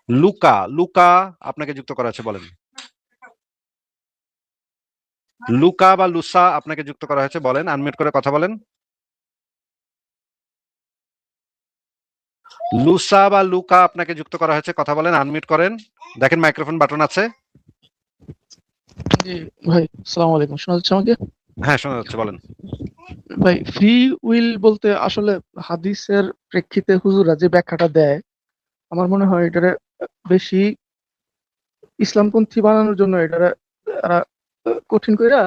Luka, Luka আপনাকে যুক্ত করা হয়েছে, বলেন। লুকা বা লুসা আপনাকে যুক্ত করা হয়েছে, বলেন, আনমিউট করে কথা বলেন। লুসা বা লুকা আপনাকে যুক্ত করা হয়েছে, কথা বলেন, আনমিউট করেন, দেখেন মাইক্রোফোন বাটন আছে। জি ভাই, আসসালামু আলাইকুম। শোনা যাচ্ছে আমাকে? হ্যাঁ, শোনা যাচ্ছে, বলেন। ভাই, ফ্রি উইল বলতে আসলে হাদিসের প্রেক্ষিতে হুজুররা যে ব্যাখ্যাটা দেয়, আমার মনে হয় এটারে বেশি ইসলামপন্থী বানানোর জন্য এটারে তারা কঠিন কইরা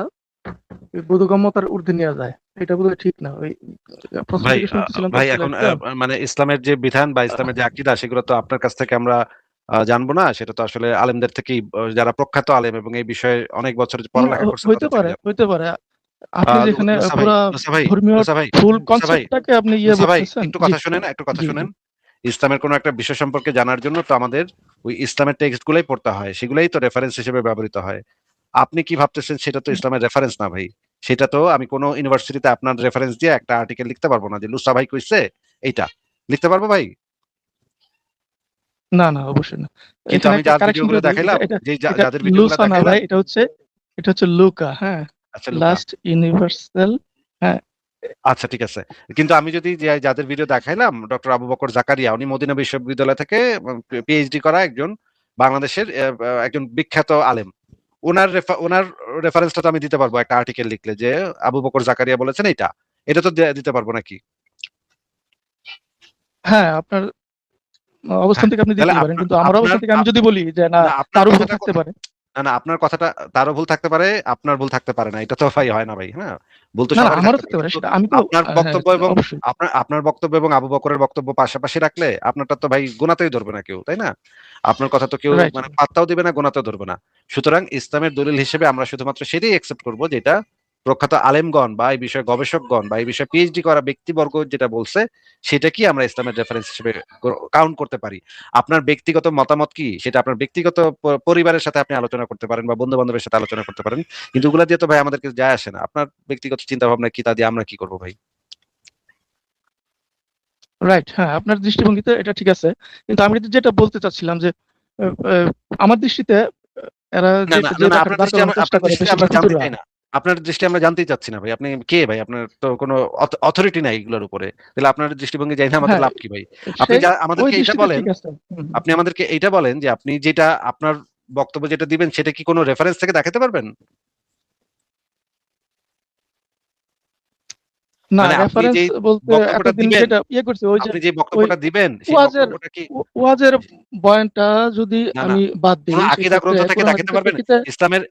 বোধগম্যতার ঊর্ধ্বে নিয়ে যায়। এটা বোধহয় ঠিক না। ওই প্রথম ভাই থেকে শুনতেছিলাম তো ভাই আসলে এখন একটা মানে ইসলামের যে বিধান বা ইসলামের যে আকীদা, সেগুলো তো আপনার কাছ থেকে আমরা জানবো না। সেটা তো আসলে আলেমদের থেকেই, যারা প্রখ্যাত আলেম এবং এই বিষয়ে অনেক বছর পড়ালেখা করছে, হইতে তাদের থেকে পারে, জানবো। হইতে পারে। আপনি যেখানে লুসা ভাই, পুরা লুসা ভাই, ধর্মীয় লুসা ভাই, ফুল লুসা ভাই, কনসেপ্টটাকে আপনি লুসা ভাই, বলতেছেন। একটু জি, কথা শুনেন, একটু কথা জি, জি। শুনেন। ইসলামের কোনো একটা বিষয় সম্পর্কে জানার জন্য তো আমাদের ওই ইসলামের টেক্সট গুলাই পড়তে হয়, সেগুলাই তো রেফারেন্স হিসেবে ব্যবহৃত হয়। আপনি কি ভাবতেছেন সেটা তো ইসলামের রেফারেন্স না ভাই। সেটা তো আমি কোনো ইউনিভার্সিটিতে আপনার রেফারেন্স দিয়ে একটা আর্টিকেল লিখতে পারবো না যে লুসা ভাই কইছে এইটা। লিখতে পারবো ভাই? না, না, অবশ্যই না। কিন্তু এখানে আমি একটা যার কারেকশন ভিডিওগুলো করে দেই। এটা দেখাইলাম, এটা যে এটা যাদের ভিডিওগুলো লুসা না ভাই, দেখাইলাম। এটা হচ্ছে লুকা, হ্যাঁ? আচ্ছা, লুকা। লাস্ট ইউনিভার্সাল, হ্যাঁ। আচ্ছা, ঠিক আছে। কিন্তু আমি যদি যাদের ভিডিও দেখাইলাম, ডক্টর আবু বকর জাকারিয়া, উনি মদিনা বিশ্ববিদ্যালয় থেকে পিএইচডি করা একজন বাংলাদেশের একজন বিখ্যাত আলেম। ওনার রেফারেন্সটা তো আমি দিতে পারবো একটা আর্টিকেল লিখলে, যে আবু বকর জাকারিয়া বলেছেন এটা। এটা তো দিতে পারবো নাকি? হ্যাঁ, আপনার অবস্থান হ্যাঁ, থেকে আপনি তাহলে দিতেই পারেন। আপনার কিন্তু আমার আপনার অবস্থান থেকে আমি আপ- যদি বলি যে না, না, আপনার তারও ভুল কথাটা থাকতে পারে। না, না, আপনার কথাটা তারও ভুল থাকতে পারে, আপনার ভুল থাকতে পারে না। এটা তো ভাই হয় না ভাই, হ্যাঁ। ভুল তো না, না, সবারই আমারও থাকতে পারে, থাকতে পারে। কিন্তু সেটা আমি তো আপনার হ্যাঁ, বক্তব্য এবং অবশ্যই। আপনার বক্তব্য এবং আবু বকরের বক্তব্য পাশাপাশি রাখলে আপনারটা তো ভাই গোনাতেই ধরবে না কেউ, তাই না? আপনার কথা তো কেউ রাইট। মানে পাত্তাও দিবে না, গোনাতেও ধরবে না। সুতরাং ইসলামের দলিল হিসেবে আমরা শুধুমাত্র সেটাই একসেপ্ট করবো যেটা প্রখ্যাত আলেমগণ বা এই বিষয়ে গবেষকগণ বা এই বিষয়ে পিএইচডি করা ব্যক্তিবর্গ যেটা বলছে, সেটা কি আমরা ইসলামের রেফারেন্স হিসেবে কাউন্ট করতে পারি। আপনার ব্যক্তিগত মতামত কি, সেটা আপনার ব্যক্তিগত পরিবারের সাথে আপনি আলোচনা করতে পারেন বা বন্ধু বান্ধবের সাথে আলোচনা করতে পারেন। কিন্তু ওগুলা দিয়ে তো ভাই আমাদেরকে যায় আসে না। আপনার ব্যক্তিগত চিন্তা ভাবনা কি, তা দিয়ে আমরা কি করবো ভাই? রাইট, হ্যাঁ, আপনার দৃষ্টিভঙ্গিতে এটা ঠিক আছে। কিন্তু আমি যেটা বলতে চাচ্ছিলাম যে আ আ আমার দৃষ্টিতে এরা না, যে না, না, যে না, ব্যাখ্যাটা দাঁড় করানোর চেষ্টা আপনার করে দৃষ্টিতে আমরা বেশিরভাগ জানতে হুজুররা। চাই না। আপনার দৃষ্টি আমরা জানতেই চাচ্ছি না ভাই। আপনি কে ভাই? আপনার তো কোনো অথরিটি নাই এগুলোর উপরে। তাহলে আপনার দৃষ্টিভঙ্গি জাইনা আমাদের হ্যাঁ, লাভ কি ভাই? আপনি সেই ওই আমাদেরকে এইটা দৃষ্টিতে বলেন, ঠিক আছে। হুম। আপনি আমাদেরকে এইটা বলেন যে আপনি যেটা আপনার বক্তব্য যেটা দিবেন, সেটা কি কোনো রেফারেন্স থেকে দেখাতে পারবেন? না, মানে আপনি রেফারেন্স যেই বলতে বক্তব্যটা এতদিন দিবেন, যেটা করছে ওই যে আপনি যে ওই বক্তব্যটা দিবেন, সেই ওয়াজের বক্তব্যটা কি ওয়াজের বয়ানটা যদি না, না। আমি বাদ কোন দেই আকীদা সেক্ষেত্রে গ্রন্থ থেকে কোরআন দেখাতে হাদিসের পারবেন? প্রেক্ষিতে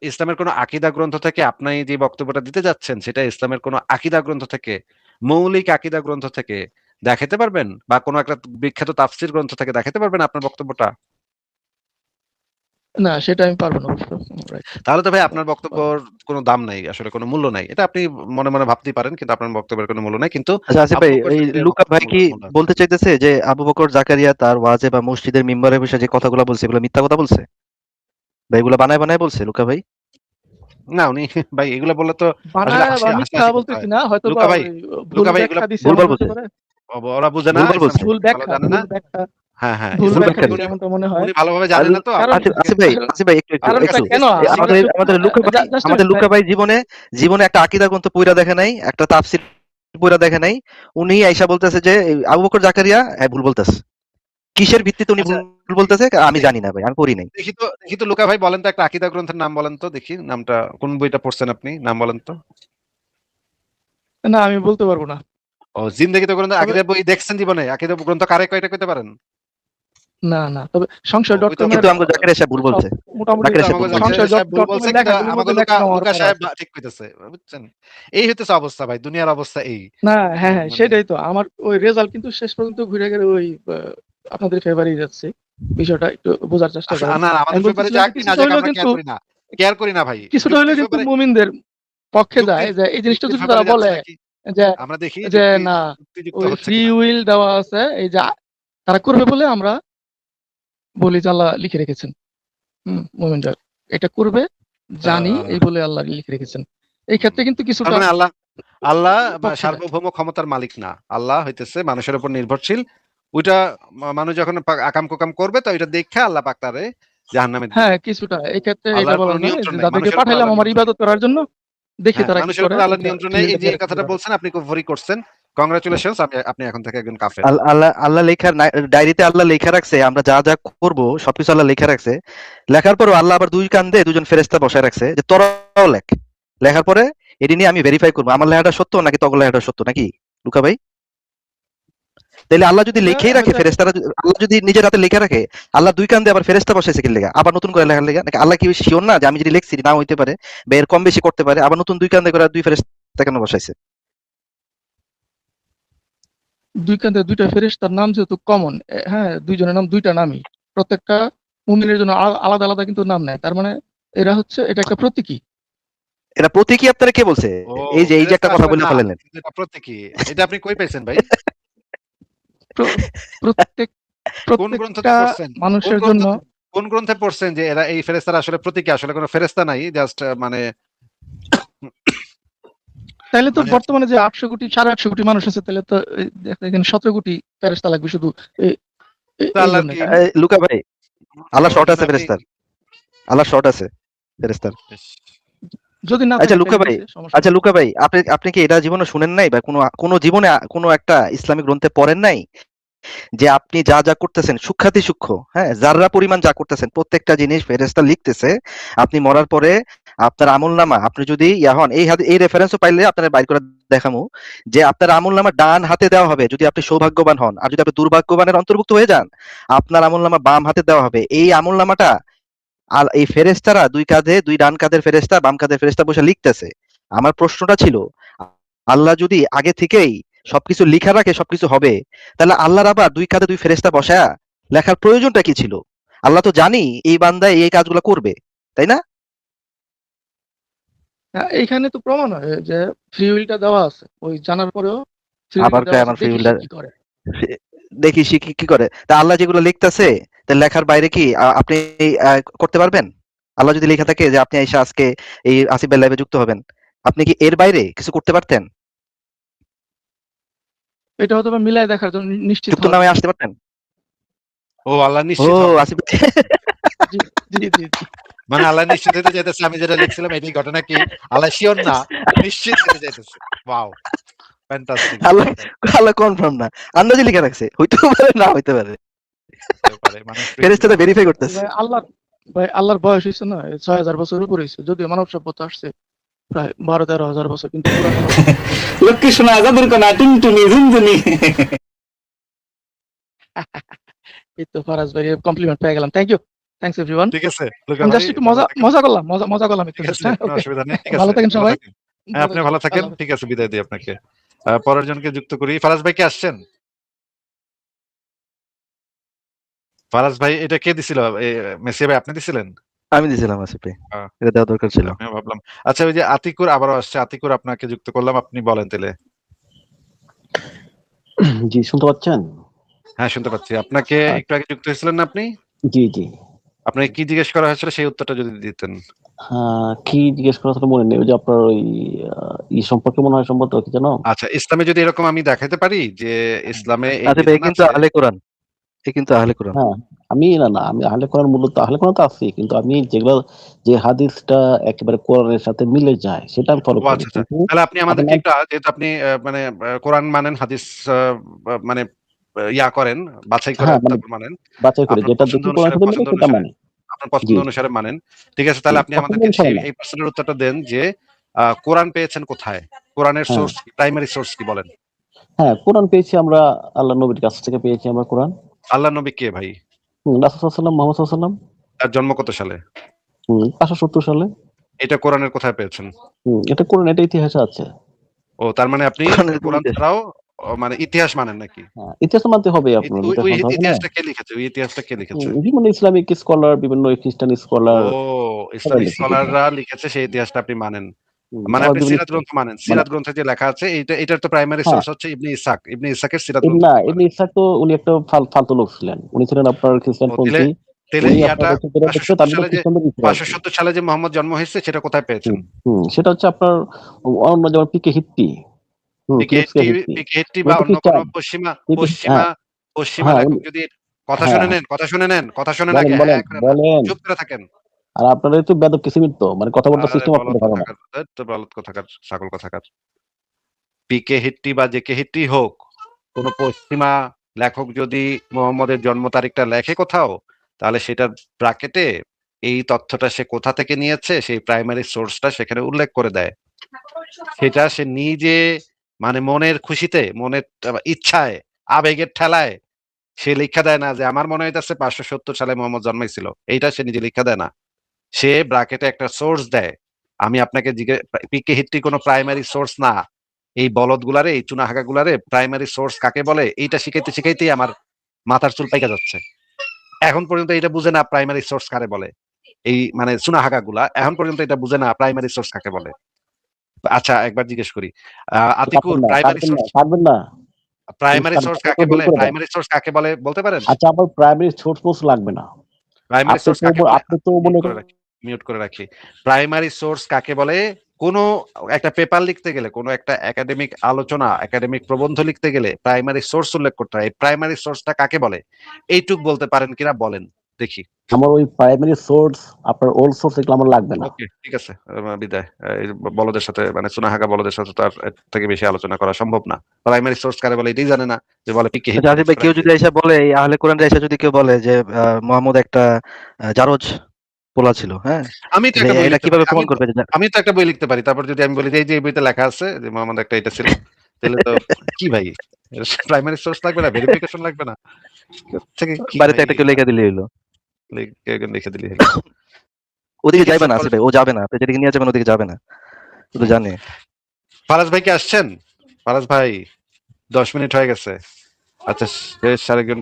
ইসলামের কোন আকীদা গ্রন্থ থেকে আপনি যে বক্তব্যটা দিতে যাচ্ছেন, সেটা ইসলামের কোন আকীদা গ্রন্থ থেকে, মৌলিক আকীদা গ্রন্থ থেকে দেখাতে পারবেন? বা কোন একটা বিখ্যাত তাফসীর গ্রন্থ থেকে দেখাতে পারবেন আপনার বক্তব্যটা? না, সেটা আমি পারব না অবশ্য। রাইট। তাহলে তো ভাই আপনার বক্তব্যর কোনো দাম নাই, আসলে কোনো মূল্য নাই। এটা আপনি মনে, মনে ভাবতেই পারেন, কিন্তু আপনার বক্তব্যের কোনো মূল্য নাই। কিন্তু আচ্ছা, আসিফ আবু ভাই, বকর এই জাকারিয়ার লুকা ভাই বক্তব্যের কি মূল্য আছে। বলতে চাইতেছে যে আবু বকর জাকারিয়া তার ওয়াজে বা মসজিদের মিম্বরের বিষয়ে যে কথাগুলো বলছে এগুলো মিথ্যা কথা বলছে, বা এগুলো বানায় বানায় বলছে লুকা ভাই? না, উনি ভাই এগুলো বললে তো আসলে বানায় বা মিথ্যা হাসাহাসি করতে হয়। বলতেছি না, হয়তোবা লুকা ভাই, ওই ভুল এগুলা ব্যাখ্যা দিছে ভুলভাল এমনটা হতে বলছে, পারে। ওরা বুঝে না, ভুলভাল ইসলাম বলছে। ভুল সম্পর্কে ভালো ব্যাখ্যা, জানে না। ভুল ব্যাখ্যা, হ্যাঁ, হ্যাঁ, ভুল ভুল ইসলাম ব্যাখ্যা ব্যাখ্যা সম্পর্কে দিছে দিছে। এমনটা মনে হয়। উনি ভালোভাবে আর জানেন না, তো আসিফ কারণ আসিফ ভাই, আসিফ ভাই, একটু একটু কারণটা একটু আচ্ছা, কেন আমরা আমাদের চুপ আমাদের লুকা ভাই, জাস্ট আমাদের লুকা ভাই জীবনে জীবনে একটা আকীদা গ্রন্থ পইড়া দেখে নাই, একটা তাফসীর পইড়া দেখে নাই। উনি আইসা বলতেছে যে এই আবু বকর জাকারিয়া ভুল বলতেছে। কিসের ভিত্তিতে উনি আচ্ছা, ভুল বলতেছে আমি দেখি জানি না ভাই, আমি পড়ি নাই। দেখি তো লুকা ভাই, বলেন তো একটা আকীদা গ্রন্থের নাম বলেন তো দেখি। নামটা কোন বইটা পড়ছেন আপনি? নাম বলেন তো। না, আমি বলতে পারবো না। ও, জিন্দেগিতে গ্রন্থ তবে আকীদা বই দেখছেন জীবনে? আকীদা গ্রন্থ কারে কয়টা কইতে পারেন? না, না, তবে ও, সংশয় ওই তো ডটকম এর কিন্তু আমাকে জাকারিয়া সাহেব ভুল সব বলছে, মোটামুটি ওই তো জাকারিয়া সাহেব আমাকে ভুল বলছে। জাকারিয়া সংশয় সাহেব ভুল ডটকম বলছে, এর কিন্তু লেখাগুলোর আমাকে মধ্যে ম্যাক্সিমাম আমার লুকা পড়া সাহেব আছে। ঠিক কইতেছে, বুঝছেন? এই হইতেছে অবস্থা ভাই, দুনিয়ার অবস্থা এই। না, হ্যাঁ, হ্যাঁ, মানে সেটাই তো। আমার ওই রেজাল্ট কিন্তু শেষ পর্যন্ত ঘুরে গেলে ওই আপনাদের ফেভারই যাচ্ছে। বিষয়টা একটু বোঝার চেষ্টা করেন। না, আমি আমাদের ফেভারে বলতেছিলাম যাক যে কি না যাক আমরা কেয়ার করি না। কেয়ার করি না ভাই। কিছুটা হইলেও যুক্তির কিন্তু ফেভারে, মুমিনদের পক্ষে যায় যুক্তির যে এই জিনিসটা যুক্তির যদি তারা ফেভারে যাচ্ছে বলে নাকি? যে আমরা দেখি যে না, যুক্তিযুক্ত ওই হচ্ছে ফ্রি কিনা। উইল দেওয়া আছে, এই যে তারা করবে বলে আমরা বলি যে আল্লাহ লিখে রেখেছেন। মুমিনরা এটা করবে জানি আহ, এই বলে আল্লাহ লিখে রেখেছেন। এই ক্ষেত্রে কিন্তু তার কিছুটা মানে আল্লাহ আল্লাহ পক্ষে যায়। সার্বভৌম ক্ষমতার মালিক না। আল্লাহ হইতেছে মানুষের উপর নির্ভরশীল। ওইটা মানুষ যখন আকাম কুকাম করবে তো ওইটা দেখে আল্লাহ পাক তারে জাহান্নামে দিবে। হ্যাঁ কিছুটা এক্ষেত্রে এটা আল্লাহর বলা কোনো যায় নিয়ন্ত্রণ যে নাই, যাদেরকে মানুষের উপর পাঠাইলাম আল্লাহর আমার নিয়ন্ত্রণ ইবাদত করার জন্য দেখি হ্যাঁ, তারা কি মানুষের করে, উপর আল্লাহর এটা নিয়ন্ত্রণ ফ্রি নেই। এই উইলটা যে দিয়ে এই কথাটা রাখতে বলছেন, আপনি কুফরি করছেন, কংগ্রাচুলেশনস, আপনি এখন থেকে একজন কাফের। আল্লাহ আল্লাহ লেখার ডায়েরিতে আল্লাহ লেখা রাখছে আমরা যা যা করব সবকিছু আল্লাহ লেখা রাখছে। লেখার পরও আল্লাহ আবার দুই কান্দে দুজন ফেরেশতা বসায় রাখছে যে তোরাও লেখ। লেখার পরে এটি নিয়ে আমি ভেরিফাই করবো আমার লেখাটা সত্য নাকি তগর লেখাটা সত্য নাকি লুকা ভাই। তাহলে আল্লাহ যদি এটা লিখেই রাখে হয়তো ফেরেশতারা আল্লাহ যদি নিজের হাতে লিখে রাখে, আল্লাহ দুই কান্দে আবার ফেরেশতা বসাইছে কি লেখা আবার নতুন করে লেখার লেখা নাকি আল্লাহ কি শিওর না যে আমি যদি লিখছি না হইতে পারে বা এর কম বেশি করতে পারে, আবার নতুন দুই কান্দে করে দুই ফেরেশতা কেন বসাইছে? দুই কান্দে দুইটা ফেরেশতার নাম যেহেতু কমন, হ্যাঁ দুইজনের নাম দুইটা নামই, প্রত্যেকটা মুমিনের জন্য আলাদা আলাদা কিন্তু নাম নেয়, তার মানে এরা হচ্ছে এটা একটা প্রতীকী। এটা প্রতীকী আপনারা কে বলছে? ও এই যে ফেরেশতা একটা কথা আসলে বলে না, ফেলেন। কিন্তু এটা প্রতীকী। এটা আপনি কই পাইছেন ভাই? প্র- প্রত্যেক কোন গ্রন্থতে প্রত্যেকটা পড়ছেন? কোন মানুষের জন্য। গ্রন্থতে কোন গ্রন্থে পড়ছেন যে এরা এই ফেরেশতারা আসলে প্রতীকী? আসলে কোনো ফেরেশতা নাই, জাস্ট মানে তাহলে তো মানে বর্তমানে যে 800 কোটি 850 কোটি মানুষ আছে, তাহলে তো এখানে 17 কোটি ফেরেশতা লাগবে শুধু এই এই আল্লাহর জন্য, কি তাই না? লুকা ভাই, আল্লাহ ওর শর্ট জন্য আছে আপনি ফেরেশতার, আল্লাহ শর্ট আছে ফেরেশতার। যদি না আচ্ছা থাকে লুকা তাহলে ভাই, দিছে, সমস্যা আচ্ছা নেই। লুকা ভাই, আপনি আপনি কি এটা জীবনে শুনেন নাই বা কোনো জীবনে কোনো একটা ইসলামিক গ্রন্থে পড়েন নাই যে আপনি যা যা করতেছেন সূক্ষ্মাতি সূক্ষ্ম, হ্যাঁ যাররা পরিমাণ যা করতেছেন প্রত্যেকটা জিনিস ফেরেশতা লিখতেছে, আপনি মরার পরে আপনার আমলনামা আপনি যদি ইয়া হন, এই রেফারেন্সও পাইলে আপনার বাইর করে দেখামু যে আপনার আমলনামা ডান হাতে দেওয়া হবে যদি আপনি সৌভাগ্যবান হন, আর যদি আপনি দুর্ভাগ্যবানের অন্তর্ভুক্ত হয়ে যান আপনার আমলনামা বাম হাতে দেওয়া হবে। এই আমলনামাটা আর এই ফেরেশতারা দুই কাঁধে দুই ডান কাঁধের ফেরেশতা বাম কাঁধের ফেরেশতা বসে লিখতেছে। আমার প্রশ্নটা ছিল আল্লাহ যদি আগে থেকেই সবকিছু লিখা রাখে সবকিছু হবে, তাহলে আল্লাহর আবার দুই কাঁধে দুই ফেরেশতা বসায়া লেখার প্রয়োজনটা কি ছিল? আল্লাহ তো জানি এই বান্দা এই কাজগুলো করবে, তাই না? এইখানে তো প্রমাণ হয় যে ফ্রি উইলটা দেওয়া আছে, ওই জানার পরেও ফ্রি আবার উইলটা কয় দেওয়া আছে, আমার ফ্রি দেখি উইল সে কি করে। দেখি সে কি করে। তা আল্লাহ যেগুলো লিখতেছে তা লেখার বাইরে কি আপনি করতে পারবেন? আল্লাহ যদি লেখা থাকে যে আপনি এসে আজকে এই আসিফের লাইভে যুক্ত হবেন, আপনি কি এর বাইরে কিছু করতে পারতেন? এটা হয়তো বা মিলায় দেখার জন্য, নিশ্চিত যুক্ত হওয়ার নামে জন্য। আসতে পারতেন? ও আল্লাহ ও নিশ্চিত হওয়ার জন্য। আসিফ জি জি জি জি। মানে আল্লাহ নিশ্চিত হতে চাইতেছে আমি যেটা লিখছিলাম এটি ঘটনা কি, আল্লাহ শিওর না, নিশ্চিত হতে চাইতেছে। Wow, fantastic. আল্লাহ আল্লাহ কনফার্ম না, আন্দাজে লিখে রাখছে, হইতেও পারে না হইতে পারে, মানুষ ফেরেশতারা ভেরিফাই করতেছে। ভাই আল্লাহর বয়স হয়েছে না 6000 বছর উপরে হয়েছে, যদিও মানব সভ্যতা আসছে প্রায় 12-13 হাজার বছর, কিন্তু পুরানো লক্ষ্মী শোনা যাদের কোনা টুনটুনি ঝুনঝুনি। এই তো ফারাজ ভাই কমপ্লিমেন্ট পেয়ে গেলাম, থ্যাংক ইউ, থ্যাংকস এভরিওয়ান। ঠিক আছে লুকা আমি ভাই, জাস্ট একটু ভালো থাকেন। মজা করলাম, মজা করলাম একটু ঠিক জাস্ট। আছে, হ্যাঁ কোনো ওকে, অসুবিধা নেই। ঠিক ভালো আছে, থাকেন ভালো সবাই। থাকেন। হ্যাঁ আপনি ভালো থাকেন। ঠিক আছে, বিদায় দিই আপনাকে। পরের জনকে যুক্ত করি। ফারাজ ভাই কি আসছেন? ফারাজ ভাই এটা কে দিছিল? মেসি ভাই আপনি দিছিলেন? আমি দিছিলাম আসিফ ভাই, আহ, এটা দেওয়া দরকার ছিল। আমিও ভাবলাম। আচ্ছা ওই যে আতিকুর আবারও আসছে, আতিকুর আপনাকে যুক্ত করলাম, আপনি বলেন তাহলে। জি, শুনতে পাচ্ছেন? হ্যাঁ শুনতে পাচ্ছি। আপনাকে একটু আগে যুক্ত হয়েছিলেন না আপনি? জি, জি। আপনাকে কি জিজ্ঞেস করা হয়েছিল সেই উত্তরটা যদি দিতেন। কি জিজ্ঞেস করা আসলে মনে নেই। ওই যে আপনার ওই সম্পর্কে মনে হয় সম্ভবত কি জানো? আচ্ছা, ইসলামে যদি এরকম আমি দেখাতে পারি যে ইসলামে এই আসিফ ভাই বিধান কিন্তু আছে। আহলে কোরআন, এ কিন্তু আহলে কোরআন। হ্যাঁ, না, আমি আহলে কোরআন, মূলত আহলে কোরআন তো আছি, কিন্তু আমি যেগুলো যে হাদিসটা একেবারে কোরআনের সাথে মিলে যায় সেটা আমি ফলো ও করি। আচ্ছা আচ্ছা, কিন্তু তাহলে আপনি আমাদেরকে আপনার একটু যেহেতু আপনি মানে কোরআন মানেন, হাদিস মানে ইয়া করেন, বাছাই করে হ্যাঁ, মানে তারপর মানেন, বাছাই করি আপনার যেটা পছন্দ দেখি কোরআনের অনুসারে সাথে মিলে পছন্দ সেটা অনুসারে মানি। আপনার জি, পছন্দ অনুসারে মানেন। ঠিক আছে, জি, তাহলে আপনি পছন্দ আমাদেরকে অনুসারে না। এই প্রশ্নের উত্তরটা দেন যে কোরআন পেয়েছেন কোথায়? কোরআনের হ্যাঁ, সোর্স, প্রাইমারি সোর্স কি বলেন? হ্যাঁ, কোরআন পেয়েছি আমরা আল্লাহ নবীর কাছ থেকে পেয়েছি আমরা কোরআন। আল্লাহ নবী কে ভাই? রাসূল সাল্লাল্লাহু আলাইহি ওয়াসাল্লাম, মুহাম্মদ সাল্লাল্লাহু আলাইহি ওয়াসাল্লাম। তার জন্ম কত সালে? 570 সালে। এটা কোরআনের কোথায় পেয়েছেন? এটা কোরআন, এটা ইতিহাসে আছে। ও তার মানে আপনি কোরআনের কোরআন মধ্যে ছাড়াও মানে ইতিহাস মানেন নাকি? হ্যাঁ, ইতিহাস তো মানতে হবে আপনার, ওই ইতিহাস ওই মানতে হবে না? ইতিহাসটা কে লিখেছে? ওই ইতিহাসটা কে লিখেছে? বিভিন্ন ইসলামিক স্কলার, বিভিন্ন খ্রিস্টান ও স্কলার সবাই ইসলামিক লিখেছে ইতিহাস। স্কলাররা লিখেছে, সেই ইতিহাসটা আপনি মানেন। মানে আবার আপনি বিভিন্ন সিরাত গ্রন্থ মানেন। মানে সিরাত গ্রন্থে যে লেখা আছে এটার তো প্রাইমারি হ্যাঁ, সোর্স হচ্ছে ইবনে ইসহাক। ইবনে ইসহাকের সিরাত গ্রন্থ না, আপনি ইবনে মানেন। ইসহাক তো উনি একটা ফালতু লোক ছিলেন। উনি ছিলেন আপনার ও তাহলে খ্রিস্টানপন্থী। তাহলে উনি আপনার ইয়াটা হচ্ছে যেটা দেখছে তার 570 মধ্যে সালে যে খ্রিস্টানদের ইতিহাস আছে। 570 সালে যে মোহাম্মদ জন্ম হয়েছে সেটা কোথায় পেয়েছেন? সেটা হচ্ছে আপনার অন্য, যেমন পিকে হিট্টি, কিপস কে হিট্টি। পিকেহেট্টি উনি বা তো অন্য কোন খ্রিস্টান। পশ্চিমা হ্যাঁ, পশ্চিমা পশ্চিমা হ্যাঁ লেখক যদি কথা হ্যাঁ শুনে নেন, কথা শুনে নেন, কথা শুনে বলেন নাকি বলেন হ্যাঁ করে না, বলেন। চুপ করে থাকেন। আর আপনারা তো বেদব কিসিমিত তো, মানে কথা বলতে আরে সিস্টেম বলদ আপনাদের ভালো না। কোথাকার, ধ্যাৎ তো বলদ কোথাকার, ছাগল কোথাকার। পিকে হিট্টি বা জেকে হিট্টি হোক, কোন পশ্চিমা লেখক যদি মোহাম্মদের জন্ম তারিখটা লেখে কোথাও, তাহলে সেটার ব্র্যাকেটে এই তথ্যটা সে কোথা থেকে নিয়েছে সেই প্রাইমারি সোর্সটা সেখানে উল্লেখ করে দেয়। সেটা সে নিজে মানে মনের খুশিতে, মনের ইচ্ছায়, আবেগের ঠেলায় সে লিখা দেয় না যে আমার মনে হইতেছে 570 সালে মোহাম্মদ জন্মাইছিল, এইটা সে নিজে লিখা দেয় না। সে ব্র্যাকেটে একটা সোর্স দেয়। আমি আপনাকে পিকে হিট্টি কোনো প্রাইমারি সোর্স না। এই বলদ গুলারে, এই চুনাহাগা গুলারে প্রাইমারি সোর্স কাকে বলে এইটা শিখাইতে শিখাইতেই আমার মাথার চুল পাইকা যাচ্ছে। এখন পর্যন্ত এটা বুঝে না প্রাইমারি সোর্স কারে বলে। এই মানে চুনাহাগা গুলা এখন পর্যন্ত এটা বুঝে না প্রাইমারি সোর্স কাকে বলে। আচ্ছা একবার জিজ্ঞেস করি, আতিকুর প্রাইমারি কাটবেন না, সোর্স, কাটবেন না। প্রাইমারি সোর্স কাকে বের বলে, করে দেন। প্রাইমারি সোর্স কাকে বলে বলতে পারেন? আচ্ছা, আমার প্রাইমারি সোর্স লাগবে না। প্রাইমারি আপনি সোর্স তো কাকে বলে? আপনি তো মনে করেন মিউট করে রাখি। প্রাইমারি সোর্স কাকে বলে? কোনো একটা পেপার লিখতে গেলে, কোনো একটা একাডেমিক আলোচনা, একাডেমিক প্রবন্ধ লিখতে গেলে প্রাইমারি সোর্স উল্লেখ করতে হয়। এই প্রাইমারি সোর্সটা কাকে বলে? এইটুক বলতে পারেন কিনা বলেন দেখি। আমার ওই প্রাইমারি সোর্স, আপনার ওল্ড সোর্স এগুলো আমার লাগবে না। ওকে ঠিক আছে, বিদায়। এই বলদের সাথে মানে চুনাহাগা বলদের সাথে তার থেকে বেশি আলোচনা করা সম্ভব না। প্রাইমারি সোর্স কারে বলে এটাই জানে না, যে বলে পিকে হিট। জাহিদ ভাই, কেউ যদি এসে বলে, এই আহলে কোরআন এসে যদি কেউ বলে যে মোহাম্মদ একটা জারজ পোলা ছিল, হ্যাঁ, আমি তো একটা বই এটা লিখতে কিভাবে পারি, প্রমাণ করবে? আমি তো একটা বই লিখতে পারি, তারপর যদি আমি বলি যে এই যে এই বইতে লেখা আছে যে মোহাম্মদ একটা এটা ছিল, তাহলে তো কি ভাই, প্রাইমারি সোর্স লাগবে না, ভেরিফিকেশন লাগবে না থেকে কি বাড়িতে ভাই, একটা কেউ লেখা দিলে হলো। লিখে দিলি হলো। ওদিকে ঠিক আছে, যাবে না আসিফ ভাই, ও যাবে না, আপনি যেদিকে নিয়ে যাবেন ওদিকে যাবে না, ও তো জানে। ফারাজ ভাই কি আসছেন? ফারাজ ভাই 10 মিনিট হয়ে গেছে। আচ্ছা শেষ, আরেকজন